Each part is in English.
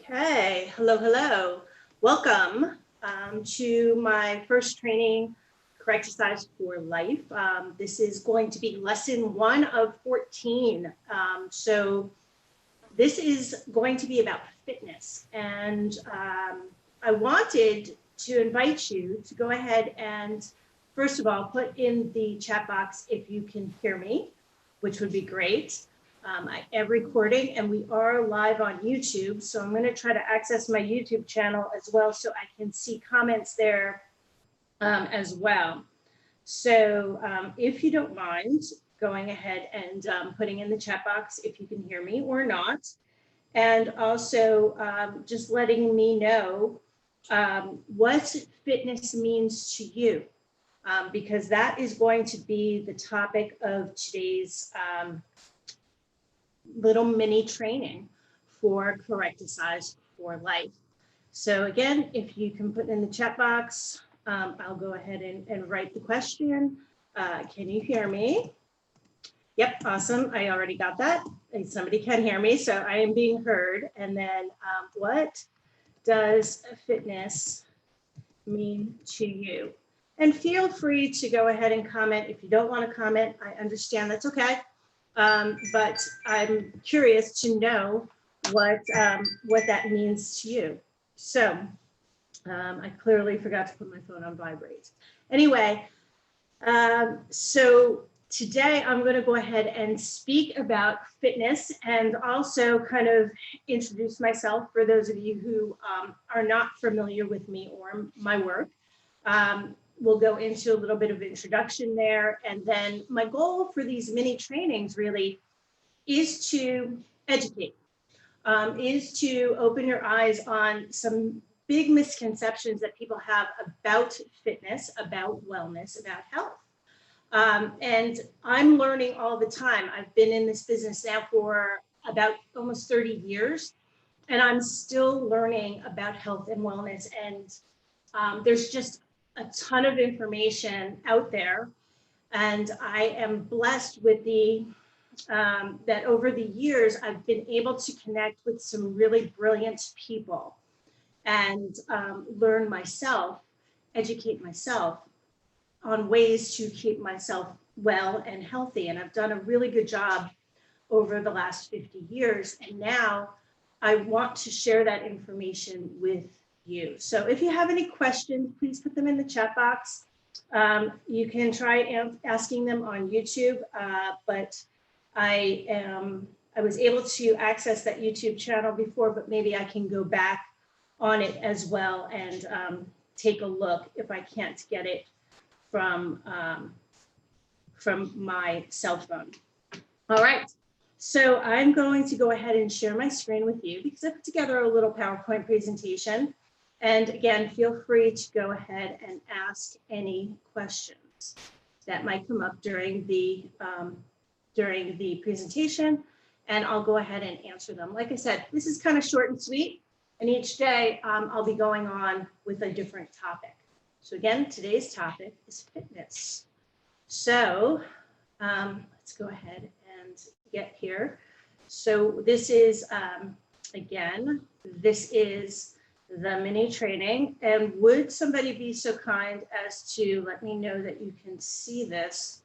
Okay, hello. Welcome to my first training, Correcticise for Life. This is going to be lesson 1 of 14. So this is going to be about fitness. And I wanted to invite you to go ahead and, first of all, put in the chat box if you can hear me, which would be great. I am recording and we are live on YouTube. So I'm going to try to access my YouTube channel as well so I can see comments there as well. So if you don't mind going ahead and putting in the chat box if you can hear me or not. And also just letting me know what fitness means to you, because that is going to be the topic of today's little mini training for Correcticise for Life. So again, if you can put in the chat box, I'll go ahead and write the question. Can you hear me? Yep, awesome. I already got that. And somebody can hear me, so I am being heard. And then what does fitness mean to you? And feel free to go ahead and comment. If you don't want to comment, I understand, that's okay. But I'm curious to know what that means to you. So I clearly forgot to put my phone on vibrate. Anyway, so today I'm going to go ahead and speak about fitness and also kind of introduce myself for those of you who are not familiar with me or my work. We'll go into a little bit of introduction there. And then my goal for these mini trainings really is to educate, is to open your eyes on some big misconceptions that people have about fitness, about wellness, about health. And I'm learning all the time. I've been in this business now for about almost 30 years, and I'm still learning about health and wellness. And there's just a ton of information out there. And I am blessed with that over the years, I've been able to connect with some really brilliant people and learn myself, educate myself on ways to keep myself well and healthy. And I've done a really good job over the last 50 years. And now I want to share that information with you. So if you have any questions, please put them in the chat box. You can try asking them on YouTube, but I was able to access that YouTube channel before, but maybe I can go back on it as well and take a look if I can't get it from my cell phone. All right, so I'm going to go ahead and share my screen with you because I put together a little PowerPoint presentation. And again, feel free to go ahead and ask any questions that might come up during the presentation, and I'll go ahead and answer them. Like I said, this is kind of short and sweet, and each day I'll be going on with a different topic. So again, today's topic is fitness. So let's go ahead and get here. So this is, again, this is the mini training. And would somebody be so kind as to let me know that you can see this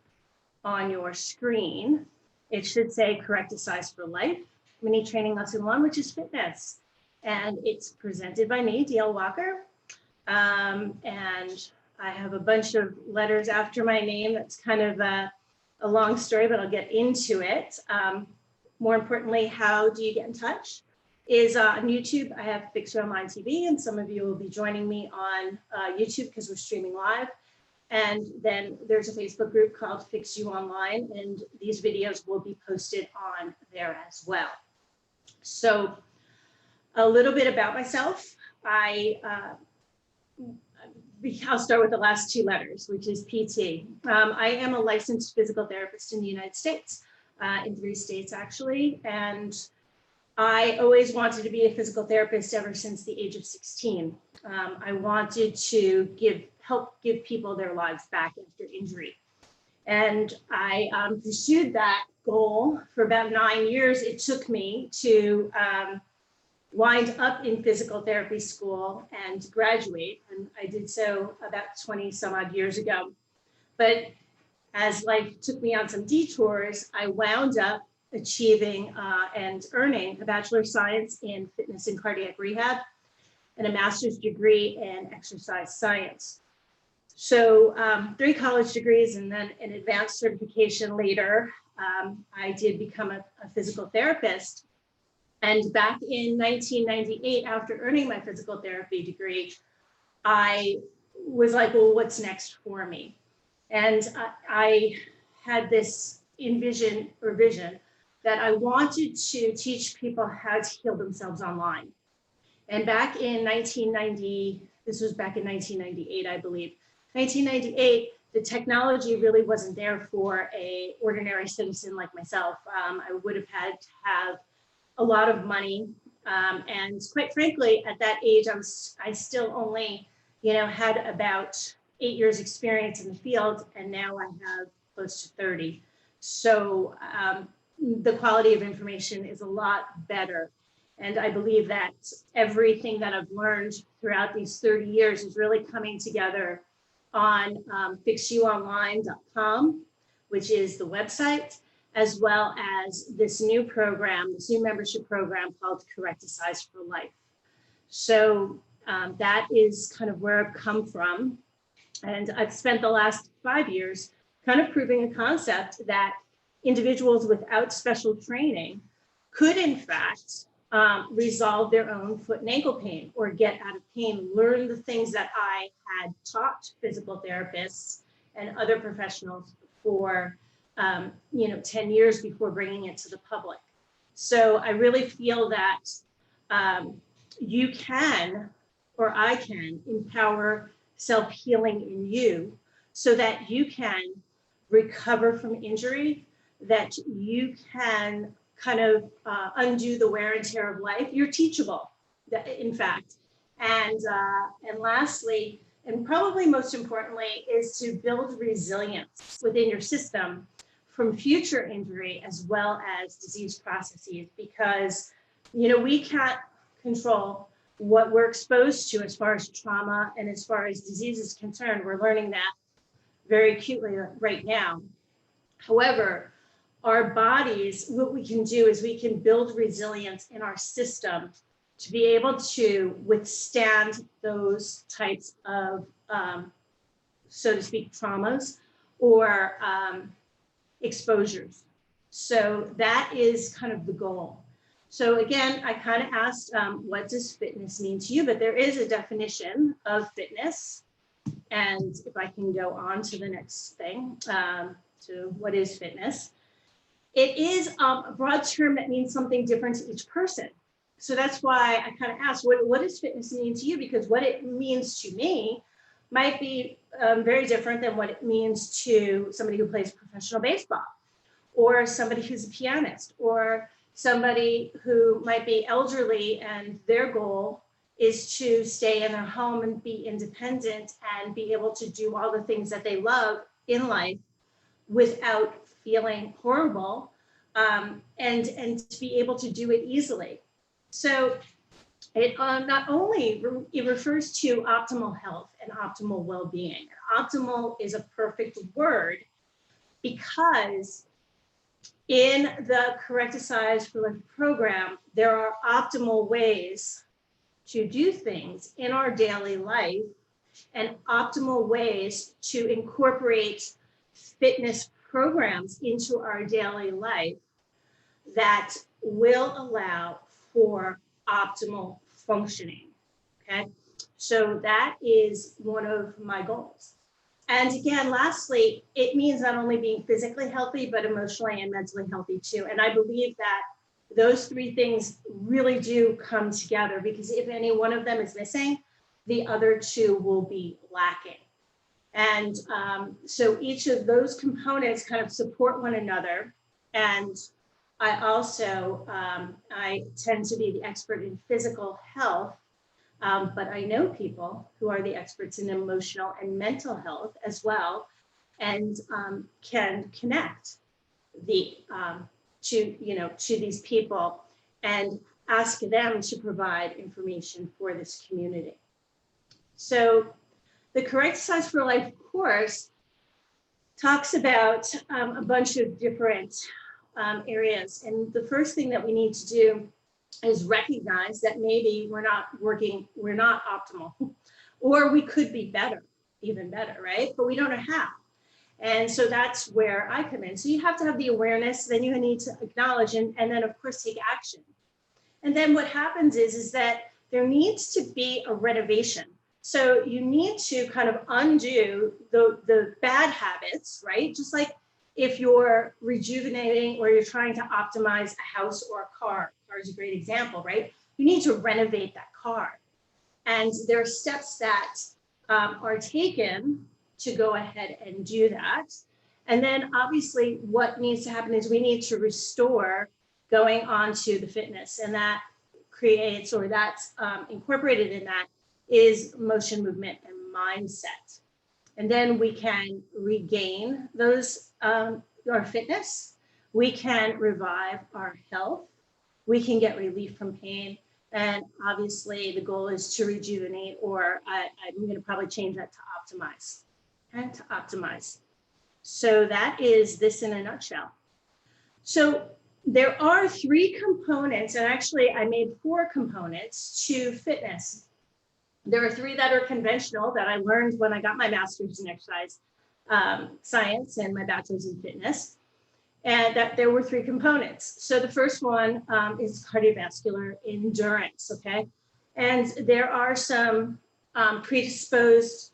on your screen? It should say Correcticise for Life, mini training lesson 1, which is fitness. And it's presented by me, DL Walker. And I have a bunch of letters after my name. That's kind of a long story, but I'll get into it. More importantly, how do you get in touch? Is on YouTube. I have Fix You Online TV, and some of you will be joining me on YouTube because we're streaming live. And then there's a Facebook group called Fix You Online, and these videos will be posted on there as well. So a little bit about myself. I'll start with the last 2 letters, which is PT. I am a licensed physical therapist in the United States, in 3 states actually. And I always wanted to be a physical therapist ever since the age of 16. I wanted to help give people their lives back after injury. And I pursued that goal for about 9 years. It took me to wind up in physical therapy school and graduate. And I did so about 20 some odd years ago. But as life took me on some detours, I wound up achieving and earning a Bachelor of Science in Fitness and Cardiac Rehab and a master's degree in exercise science. So 3 college degrees and then an advanced certification later, I did become a physical therapist. And back in 1998, after earning my physical therapy degree, I was like, well, what's next for me? And I had this vision that I wanted to teach people how to heal themselves online. And back in 1990, this was back in 1998, I believe, 1998, the technology really wasn't there for a ordinary citizen like myself. I would have had to have a lot of money. And quite frankly, at that age, I still only, had about 8 years experience in the field, and now I have close to 30. So the quality of information is a lot better. And I believe that everything that I've learned throughout these 30 years is really coming together on fixyouonline.com, which is the website, as well as this new program, this new membership program called Correcticise for Life. So that is kind of where I've come from. And I've spent the last 5 years kind of proving a concept that individuals without special training could, in fact, resolve their own foot and ankle pain or get out of pain, learn the things that I had taught physical therapists and other professionals for 10 years before bringing it to the public. So I really feel that you can, or I can, empower self-healing in you so that you can recover from injury, that you can kind of undo the wear and tear of life. You're teachable, in fact. And lastly, and probably most importantly, is to build resilience within your system from future injury as well as disease processes, because we can't control what we're exposed to as far as trauma and as far as disease is concerned. We're learning that very acutely right now. However, our bodies, what we can do is we can build resilience in our system to be able to withstand those types of, so to speak, traumas or exposures. So that is kind of the goal. So again, I kind of asked, what does fitness mean to you? But there is a definition of fitness. And if I can go on to the next thing, to what is fitness? It is a broad term that means something different to each person. So that's why I kind of asked, what does fitness mean to you? Because what it means to me might be very different than what it means to somebody who plays professional baseball, or somebody who's a pianist, or somebody who might be elderly and their goal is to stay in their home and be independent and be able to do all the things that they love in life without feeling horrible, and to be able to do it easily. So it not only it refers to optimal health and optimal well-being. Optimal is a perfect word because in the Correcticise for Life program, there are optimal ways to do things in our daily life and optimal ways to incorporate fitness programs into our daily life that will allow for optimal functioning. Okay, so that is one of my goals. And again, lastly, it means not only being physically healthy, but emotionally and mentally healthy too. And I believe that those 3 things really do come together, because if any one of them is missing, the other 2 will be lacking. And so each of those components kind of support one another. And I also, I tend to be the expert in physical health, but I know people who are the experts in emotional and mental health as well, and can connect to these people and ask them to provide information for this community. So the Correcticise for Life course talks about a bunch of different areas. And the first thing that we need to do is recognize that maybe we're not optimal, or we could be better, even better, right? But we don't know how. And so that's where I come in. So you have to have the awareness, then you need to acknowledge, and then of course take action. And then what happens is that there needs to be a renovation. So you need to kind of undo the bad habits, right? Just like if you're rejuvenating or you're trying to optimize a house or a car. Car is a great example, right? You need to renovate that car. And there are steps that are taken to go ahead and do that. And then obviously what needs to happen is we need to restore going on to the fitness, and that creates, or that's incorporated in that is motion, movement, and mindset. And then we can regain those, our fitness, we can revive our health, we can get relief from pain, and obviously the goal is to rejuvenate, or I'm going to probably change that to optimize, and to optimize. So that is this in a nutshell. So there are 3 components, and actually I made 4 components to fitness. There are 3 that are conventional that I learned when I got my master's in exercise science and my bachelor's in fitness, and that there were 3 components. So the first one is cardiovascular endurance, okay? And there are some predisposed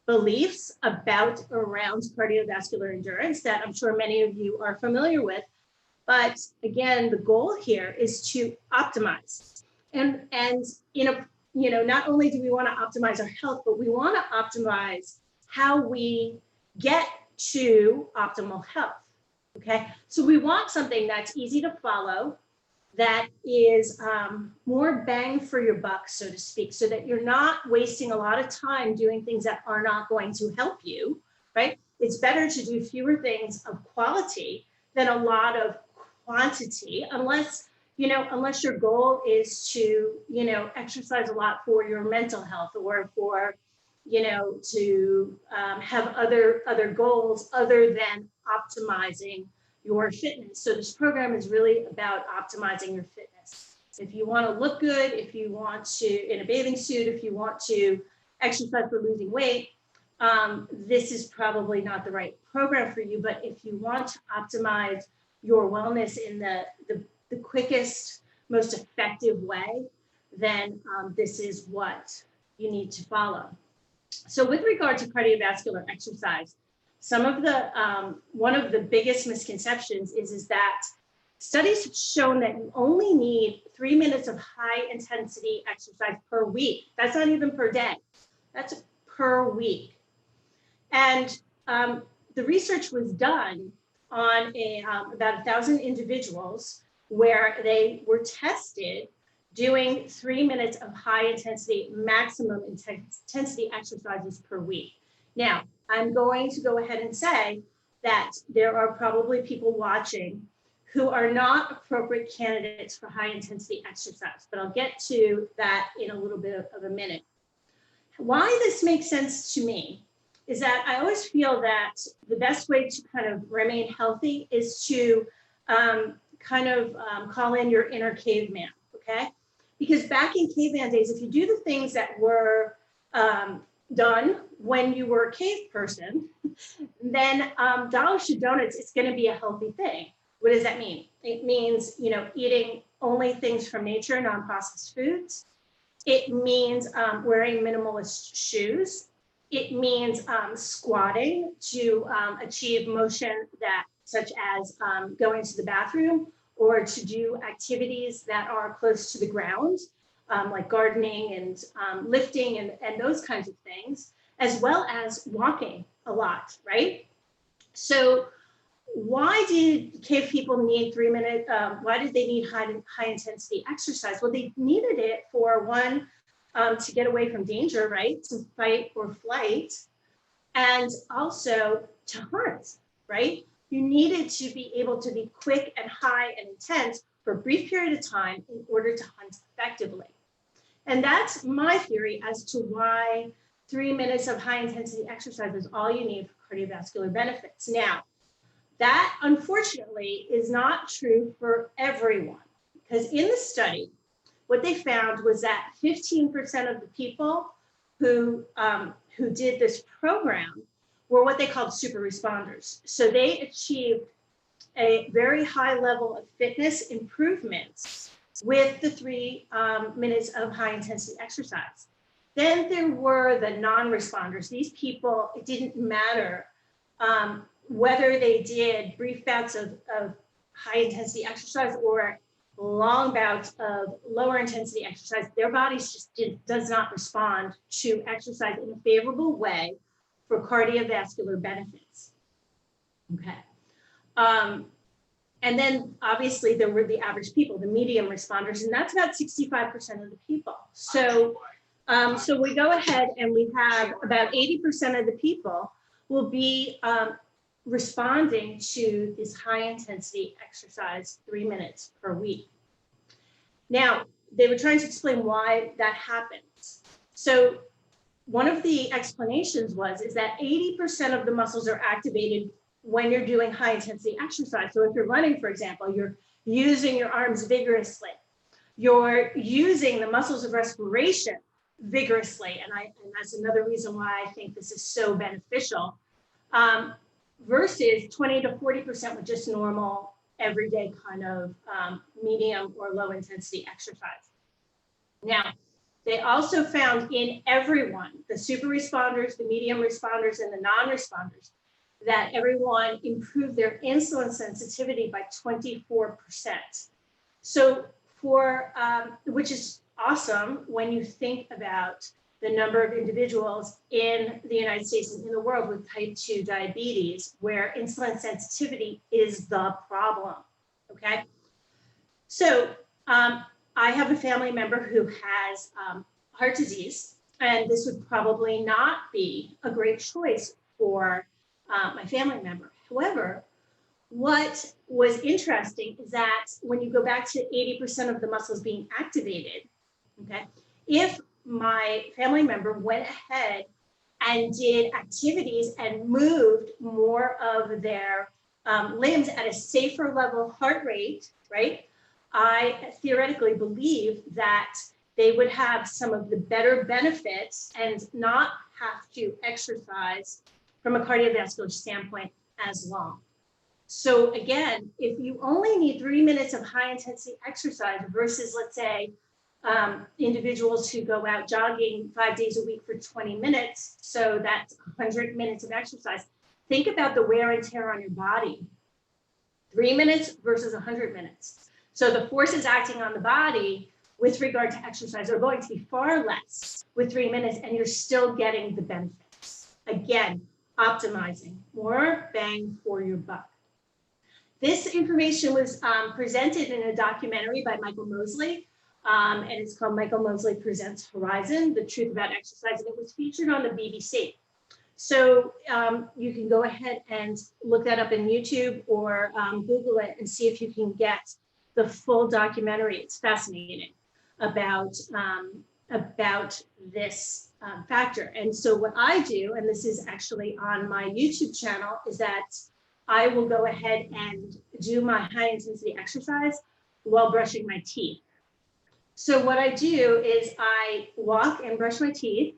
beliefs around cardiovascular endurance that I'm sure many of you are familiar with. But again, the goal here is to optimize. And in a, not only do we want to optimize our health, but we want to optimize how we get to optimal health. Okay, so we want something that's easy to follow, that is more bang for your buck, so to speak, so that you're not wasting a lot of time doing things that are not going to help you, right? It's better to do fewer things of quality than a lot of quantity, unless your goal is to, exercise a lot for your mental health, or for, to have other goals other than optimizing your fitness. So this program is really about optimizing your fitness. If you want to look good, if you want to, in a bathing suit, if you want to exercise for losing weight, this is probably not the right program for you. But if you want to optimize your wellness in the quickest, most effective way, then this is what you need to follow. So with regard to cardiovascular exercise, some of the, one of the biggest misconceptions is that studies have shown that you only need 3 minutes of high intensity exercise per week. That's not even per day, that's per week. And the research was done on about 1,000 individuals, where they were tested doing 3 minutes of high intensity, maximum intensity exercises per week. Now, I'm going to go ahead and say that there are probably people watching who are not appropriate candidates for high intensity exercise, but I'll get to that in a little bit of a minute. Why this makes sense to me is that I always feel that the best way to kind of remain healthy is to call in your inner caveman, okay? Because back in caveman days, if you do the things that were done when you were a cave person, then dollars to donuts, it's going to be a healthy thing. What does that mean? It means, eating only things from nature, non-processed foods. It means wearing minimalist shoes. It means squatting to achieve motion such as going to the bathroom, or to do activities that are close to the ground, like gardening and lifting and those kinds of things, as well as walking a lot, right? So why did cave people need 3 minute, why did they need high intensity exercise? Well, they needed it for one, to get away from danger, right? To fight or flight, and also to hunt, right? You needed to be able to be quick and high and intense for a brief period of time in order to hunt effectively. And that's my theory as to why 3 minutes of high intensity exercise is all you need for cardiovascular benefits. Now, that unfortunately is not true for everyone, because in the study, what they found was that 15% of the people who did this program were what they called super responders. So they achieved a very high level of fitness improvements with the 3 minutes of high intensity exercise. Then there were the non-responders. These people, it didn't matter whether they did brief bouts of high intensity exercise or long bouts of lower intensity exercise, their bodies just does not respond to exercise in a favorable way for cardiovascular benefits. Okay. And then obviously there were the average people, the medium responders, and that's about 65% of the people. So, so we go ahead and we have about 80% of the people will be responding to this high intensity exercise 3 minutes per week. Now, they were trying to explain why that happens. So one of the explanations is that 80% of the muscles are activated when you're doing high intensity exercise. So if you're running, for example, you're using your arms vigorously, you're using the muscles of respiration vigorously. And that's another reason why I think this is so beneficial. Versus 20 to 40% with just normal, everyday kind of medium or low intensity exercise. Now, they also found in everyone, the super responders, the medium responders, and the non-responders, that everyone improved their insulin sensitivity by 24%. So which is awesome when you think about the number of individuals in the United States and in the world with type 2 diabetes, where insulin sensitivity is the problem, okay? So I have a family member who has heart disease, and this would probably not be a great choice for my family member. However, what was interesting is that when you go back to 80% of the muscles being activated, okay, if my family member went ahead and did activities and moved more of their limbs at a safer level heart rate, right? I theoretically believe that they would have some of the better benefits and not have to exercise from a cardiovascular standpoint as long. So again, if you only need 3 minutes of high intensity exercise versus, let's say, individuals who go out jogging 5 days a week for 20 minutes, so that's 100 minutes of exercise. Think about the wear and tear on your body. 3 minutes versus 100 minutes. So the forces acting on the body with regard to exercise are going to be far less with 3 minutes, and you're still getting the benefits. Again, optimizing, more bang for your buck. This information was presented in a documentary by Michael Mosley, and it's called Michael Mosley Presents Horizon, The Truth About Exercise, and it was featured on the BBC. So you can go ahead and look that up in YouTube or Google it and see if you can get the full documentary. It's fascinating about this factor. And so what I do, and this is actually on my YouTube channel, is that I will go ahead and do my high intensity exercise while brushing my teeth. So what I do is I walk and brush my teeth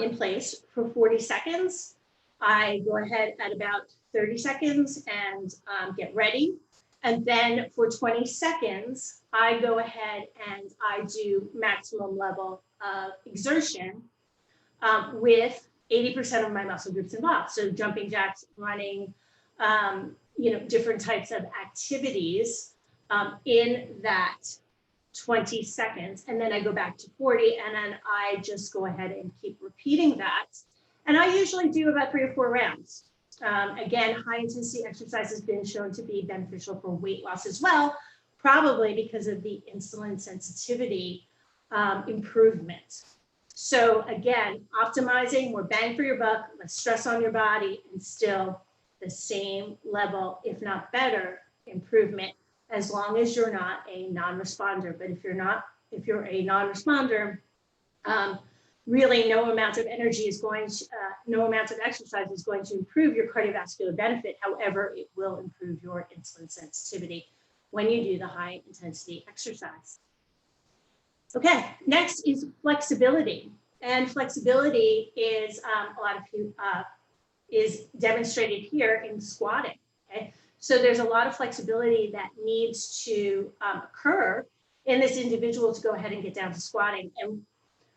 in place for 40 seconds. I go ahead at about 30 seconds and get ready. And then for 20 seconds, I go ahead and I do maximum level of exertion with 80% of my muscle groups involved. So jumping jacks, running, different types of activities in that 20 seconds. And then I go back to 40, and then I just go ahead and keep repeating that. And I usually do about 3 or 4 rounds. Again, high intensity exercise has been shown to be beneficial for weight loss as well, probably because of the insulin sensitivity improvement. So again, optimizing, more bang for your buck, less stress on your body, and still the same level, if not better, improvement as long as you're not a non-responder. But if you're a non-responder, really no amount of energy is going to, no amount of exercise is going to improve your cardiovascular benefit. However, it will improve your insulin sensitivity when you do the high intensity exercise. Okay, next is flexibility. And flexibility is is demonstrated here in squatting. Okay, so there's a lot of flexibility that needs to occur in this individual to go ahead and get down to squatting. And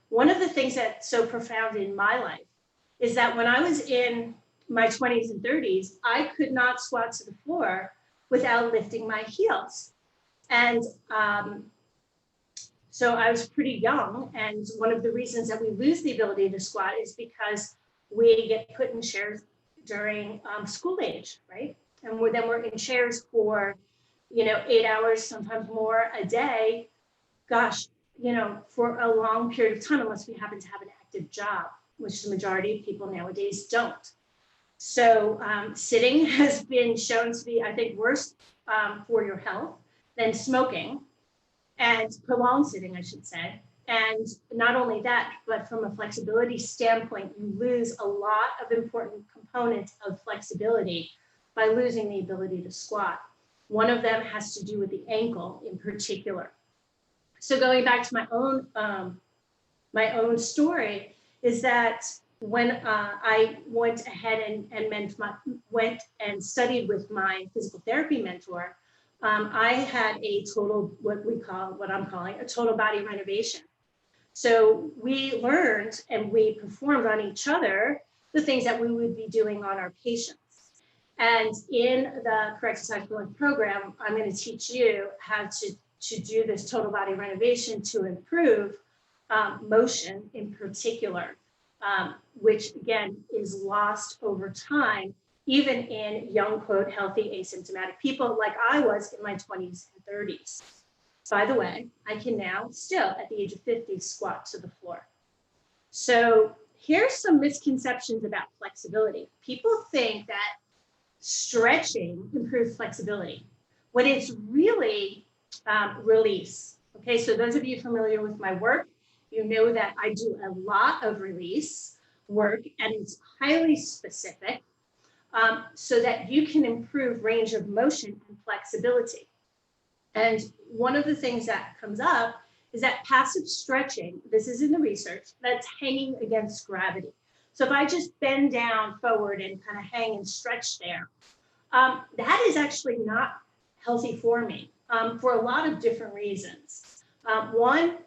one of the things that's so profound in my life is that when I was in my 20s and 30s, I could not squat to the floor without lifting my heels. And so I was pretty young. And one of the reasons that we lose the ability to squat is because we get put in chairs during school age, right? And then we're in chairs for, 8 hours, sometimes more a day. Gosh, for a long period of time, unless we happen to have an active job, which the majority of people nowadays don't. So sitting has been shown to be, I think, worse for your health than smoking, and prolonged sitting, I should say. And not only that, but from a flexibility standpoint, you lose a lot of important components of flexibility by losing the ability to squat. One of them has to do with the ankle in particular. So going back to my own story is that when I went ahead went and studied with my physical therapy mentor, I had a total, what I'm calling a total body renovation. So we learned and we performed on each other the things that we would be doing on our patients. And in the Correcticise program, I'm going to teach you how to do this total body renovation to improve motion in particular, which again is lost over time, even in young, quote, healthy, asymptomatic people like I was in my 20s and 30s. By the way, I can now still, at the age of 50, squat to the floor. So here's some misconceptions about flexibility. People think that stretching improves flexibility, when it's really release. Okay, so those of you familiar with my work, you know that I do a lot of release work, and it's highly specific so that you can improve range of motion and flexibility. And one of the things that comes up is that passive stretching, this is in the research, that's hanging against gravity. So if I just bend down forward and kind of hang and stretch there, that is actually not healthy for me for a lot of different reasons. One,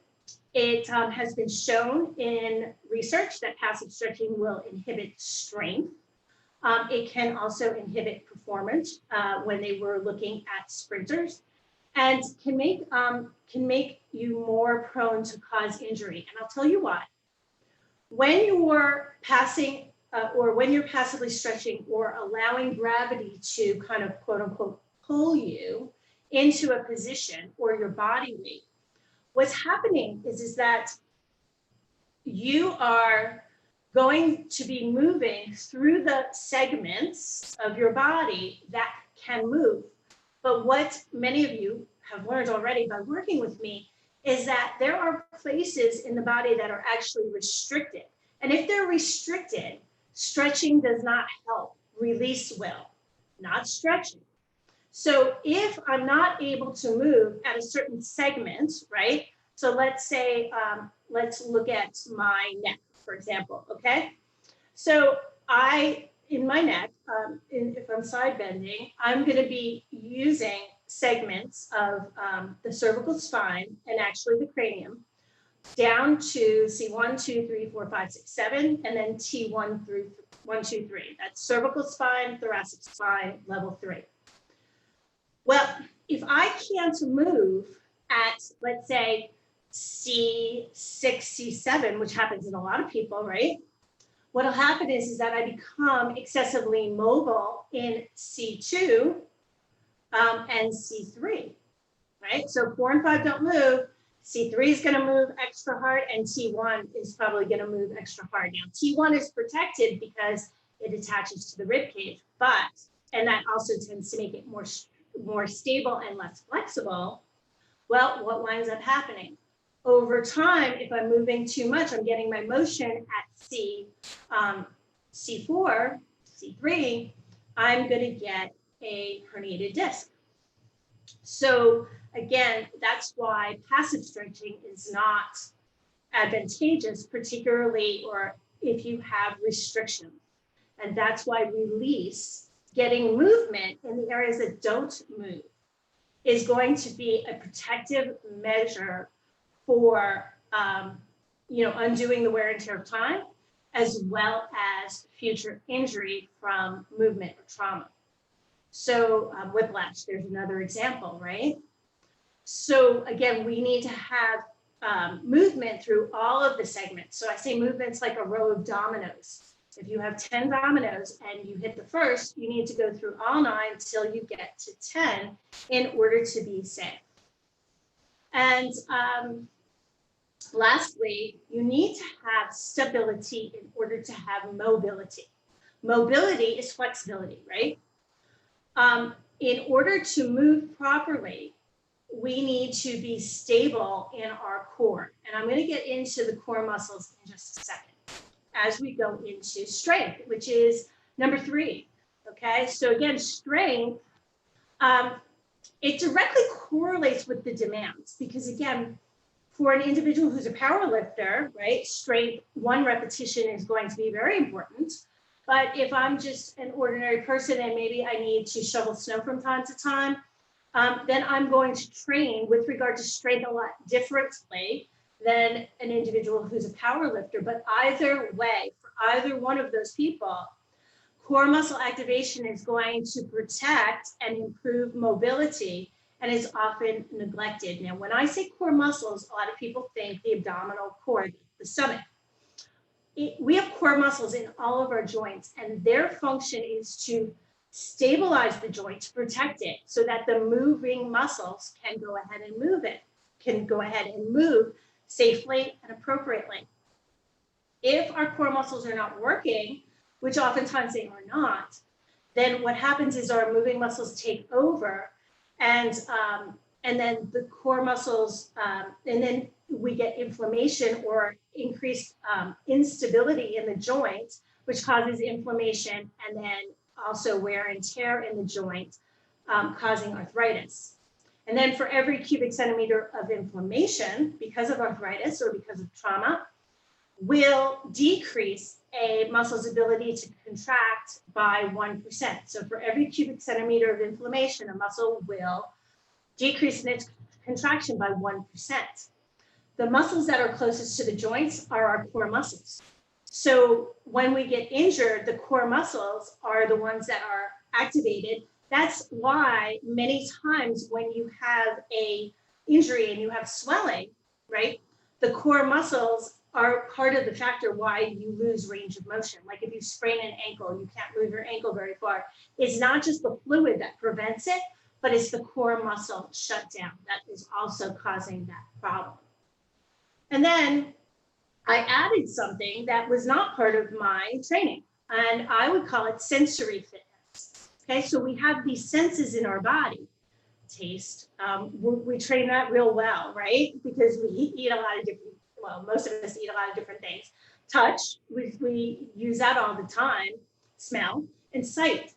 it has been shown in research that passive stretching will inhibit strength. It can also inhibit performance when they were looking at sprinters, and can make you more prone to cause injury. And I'll tell you why. When you're passing or when you're passively stretching or allowing gravity to kind of quote unquote pull you into a position or your body weight, what's happening is that you are going to be moving through the segments of your body that can move. But what many of you have learned already by working with me is that there are places in the body that are actually restricted. And if they're restricted, stretching does not help. Release will, not stretching. So if I'm not able to move at a certain segment, right? So let's say, let's look at my neck, for example, okay? So in my neck, if I'm side bending, I'm gonna be using segments of the cervical spine and actually the cranium down to C1, 2, 3, 4, 5, 6, 7, and then T1 through 1, 2, 3. That's cervical spine, thoracic spine, level 3. Well, if I can't move at, let's say, C6, C7, which happens in a lot of people, right? What'll happen is that I become excessively mobile in C2 and C3, right? So 4 and 5 don't move. C3 is going to move extra hard, and T1 is probably going to move extra hard. Now, T1 is protected because it attaches to the rib cage, and that also tends to make it more more stable and less flexible, well, what winds up happening? Over time, if I'm moving too much, I'm getting my motion at C4, C3, I'm going to get a herniated disc. So again, that's why passive stretching is not advantageous, particularly or if you have restriction. And that's why release, getting movement in the areas that don't move, is going to be a protective measure for undoing the wear and tear of time, as well as future injury from movement or trauma. So whiplash, there's another example, right? So again, we need to have movement through all of the segments. So I say movement's like a row of dominoes. If you have 10 dominoes and you hit the first, you need to go through all 9 till you get to 10 in order to be safe. And lastly, you need to have stability in order to have mobility. Mobility is flexibility, right? In order to move properly, we need to be stable in our core. And I'm going to get into the core muscles in just a second as we go into strength, which is number 3. Okay, so again, strength, it directly correlates with the demands because again, for an individual who's a power lifter, right, strength, 1 repetition is going to be very important. But if I'm just an ordinary person and maybe I need to shovel snow from time to time, then I'm going to train with regard to strength a lot differently than an individual who's a power lifter. But either way, for either one of those people, core muscle activation is going to protect and improve mobility and is often neglected. Now, when I say core muscles, a lot of people think the abdominal core, the stomach. We have core muscles in all of our joints, and their function is to stabilize the joint, to protect it, so that the moving muscles can go ahead and move safely and appropriately. If our core muscles are not working, which oftentimes they are not, then what happens is our moving muscles take over, and then the core muscles, and then we get inflammation or increased instability in the joint, which causes inflammation and then also wear and tear in the joint, causing arthritis. And then for every cubic centimeter of inflammation, because of arthritis or because of trauma, will decrease a muscle's ability to contract by 1%. So for every cubic centimeter of inflammation, a muscle will decrease in its contraction by 1%. The muscles that are closest to the joints are our core muscles. So when we get injured, the core muscles are the ones that are activated. That's why many times when you have a injury and you have swelling, right, the core muscles are part of the factor why you lose range of motion. Like if you sprain an ankle, you can't move your ankle very far. It's not just the fluid that prevents it, but it's the core muscle shutdown that is also causing that problem. And then I added something that was not part of my training, and I would call it sensory fitness. Okay, so we have these senses in our body. Taste, we train that real well, right? Because we eat a lot of different, well, most of us eat a lot of different things. Touch, we use that all the time. Smell and sight.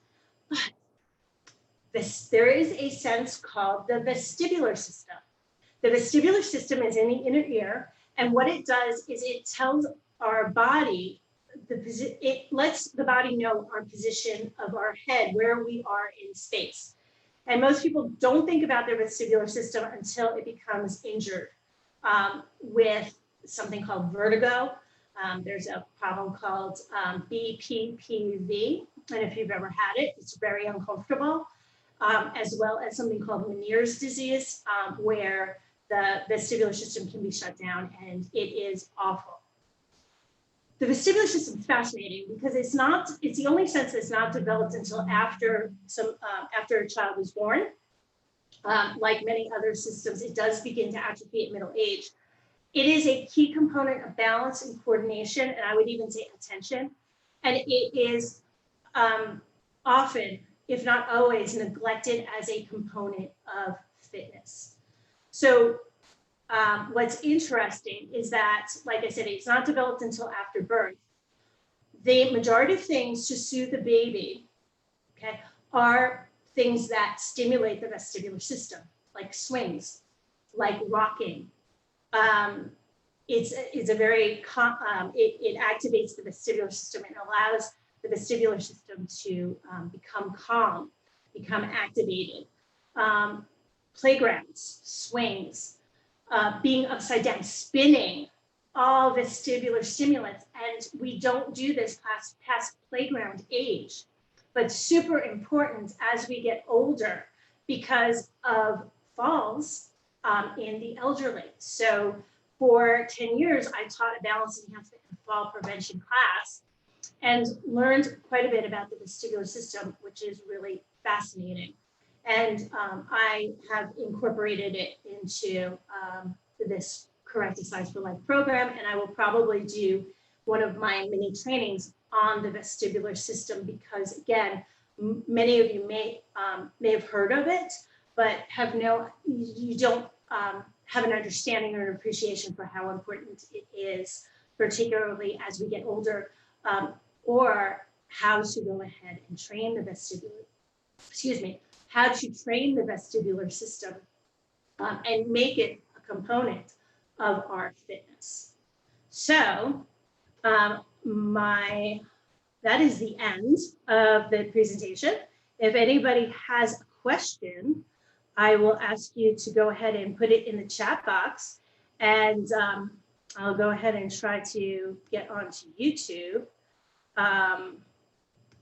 But there is a sense called the vestibular system. The vestibular system is in the inner ear, and what it does is it tells our body, it lets the body know our position of our head, where we are in space. And most people don't think about their vestibular system until it becomes injured with something called vertigo. There's a problem called BPPV, and if you've ever had it, it's very uncomfortable, as well as something called Meniere's disease, where the vestibular system can be shut down, and it is awful. The vestibular system is fascinating because it's the only sense that's not developed until after a child is born. Like many other systems, it does begin to atrophy at middle age. It is a key component of balance and coordination, and I would even say attention. And it is often if not always, neglected as a component of fitness. So what's interesting is that, like I said, it's not developed until after birth. The majority of things to soothe the baby, okay, are things that stimulate the vestibular system, like swings, like rocking. It's a very, it activates the vestibular system and allows the vestibular system to become calm, become activated. Playgrounds, swings, being upside down, spinning, all vestibular stimulants. And we don't do this past playground age, but super important as we get older because of falls in the elderly. So for 10 years, I taught a balance enhancement and fall prevention class and learned quite a bit about the vestibular system, which is really fascinating. And I have incorporated it into this Correcticise for Life program, and I will probably do one of my mini trainings on the vestibular system because, again, many of you may have heard of it, but you don't have an understanding or an appreciation for how important it is, particularly as we get older, or how to go ahead and train the how to train the vestibular system and make it a component of our fitness. So that is the end of the presentation. If anybody has a question, I will ask you to go ahead and put it in the chat box, and I'll go ahead and try to get onto YouTube.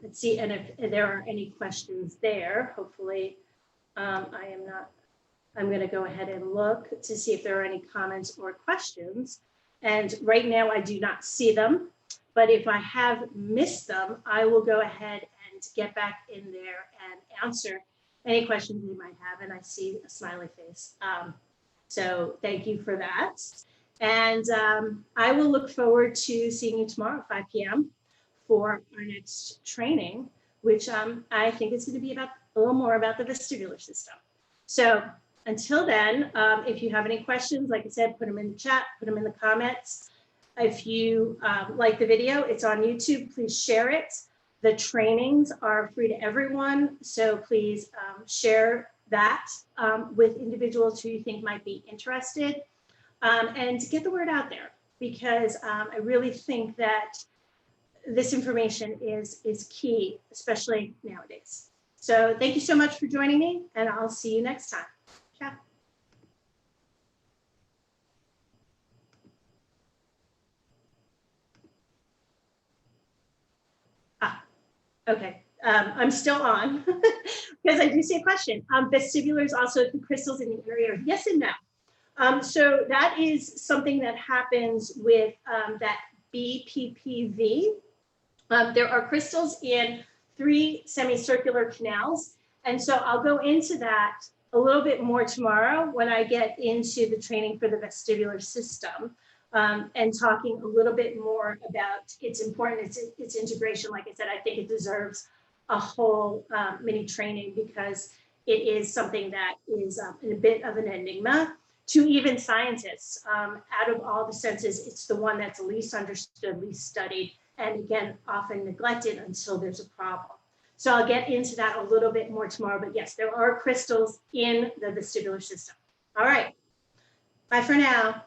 Let's see, and if there are any questions there, hopefully I'm going to go ahead and look to see if there are any comments or questions. And right now I do not see them, but if I have missed them, I will go ahead and get back in there and answer any questions you might have. And I see a smiley face. So thank you for that. And I will look forward to seeing you tomorrow at 5 p.m. for our next training, which I think is going to be a little more about the vestibular system. So until then, if you have any questions, like I said, put them in the chat, put them in the comments. If you like the video, it's on YouTube, please share it. The trainings are free to everyone, so please share that with individuals who you think might be interested, and get the word out there, because I really think that this information is key, especially nowadays. So thank you so much for joining me, and I'll see you next time. Ciao. Okay, I'm still on because I do see a question. Vestibular is also crystals in the area. Yes and no. So that is something that happens with that BPPV. There are crystals in 3 semicircular canals. And so I'll go into that a little bit more tomorrow when I get into the training for the vestibular system, and talking a little bit more about its importance, its integration. Like I said, I think it deserves a whole mini training because it is something that is a bit of an enigma to even scientists. Out of all the senses, it's the one that's least understood, least studied, and again, often neglected until there's a problem. So I'll get into that a little bit more tomorrow, but yes, there are crystals in the vestibular system. All right, bye for now.